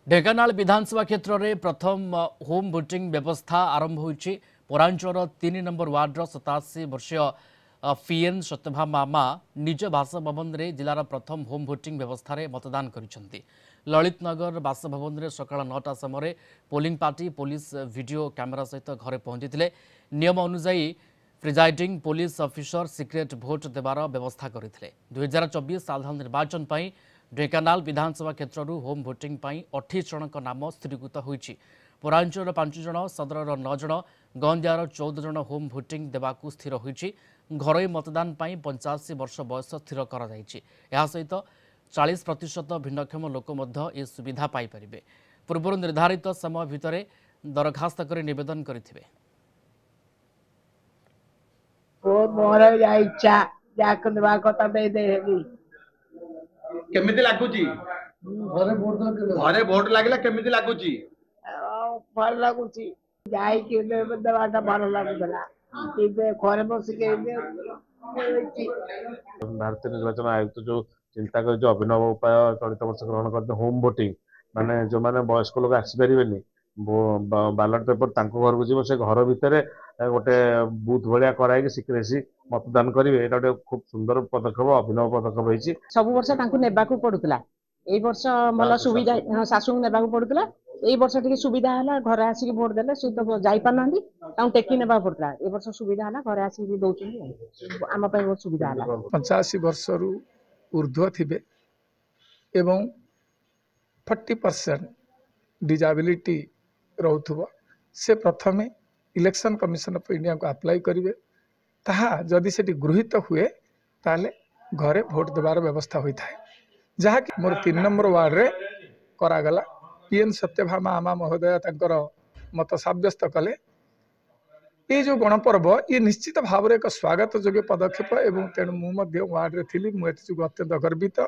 ढेंकानाल विधानसभा क्षेत्र में प्रथम होम भोटिंग व्यवस्था आरंभ होइछि। पौरांचल 3 नंबर वार्डर 87 वर्षीय पीएन सत्यभा मामा निज बासभवन में जिलार प्रथम होम भोटिंग व्यवस्था मतदान करिसेंति। ललित नगर बासभवन में सकाळ 9टा समय polling party police video camera सहित घरे पहुंची नियम अनुसार प्रिजाइडिंग पुलिस ऑफिसर सिक्रेट भोट देवार व्यवस्था करते। 2024 साधारण निर्वाचन पर ढेंकानाल विधानसभा क्षेत्र होम भोटिंग 28 जनक नाम स्थिरीकृत होइछि। पौरांचल 5 जन, सदर 9 जन, गंजार 14 जन होम भोटिंग देवाकू स्थिर होइछि। घरोई मतदान 85 वर्ष बयस स्थिर करा जाइछि। एहा सहित 40% भिन्नक्षम लोक मध्य ए सुविधा पाई परिबे। पूर्व निर्धारित समय भितर दरखास्त कर निवेदन करथिबे। मोर इच्छा जाक देवा कथा दे देबी। केमिति लागुची घरे भोट लागला केमिति लागुची भल लागुची जाई के देवाटा भल लागुला इबे घरे बस के भारतीय निर्वाचन आयुक्त जो चिंता कर जो अभिनव उपाय चलित वर्ष ग्रहण करते होम भोटिंग माने जो माने वयस्क लोक आसी परिबेनी बैलेट पेपर तांको घर को जीव से घर भितर गोटे बूथ भाया कराई सिक्रेसी मतदान करेंगे। ये गोटे खूब सुंदर पदक्षेप अभिनव पदक्षेप होइछि। सब वर्ष तांको नेबाकू पडुतला ए वर्ष भल सुविधा सासू नेबाकू पडुतला ए वर्ष टिके सुविधा हला घर आसी भोट देले से तो जाई पानांदी तां टेकी नेबा पडतला ए वर्ष सुविधा हला घर आसी भी दउछन आम पय बहुत सुविधा हला। 85 वर्ष रु ऊर्ध्व थिबे एवं 40% डिजाबिलिटी रहउथबो से प्रथमे इलेक्शन कमिशन ऑफ इंडिया को अप्लाई करिवे। ताहा जदि सेठी गृहीत हुए ताले घरे भोट देवार व्यवस्था होई थाए जहा कि मोर 3 नंबर वार्ड रे करागला। पीएन सत्यभामा आमा महोदय तांकर मत साब्यस्त कले। ये जो गणपर्व ये निश्चित भाव एक स्वागत योग्य पदक्षेप एवं तेणु मु वार्ड रे थिली मु एथि अत्यंत गर्वित।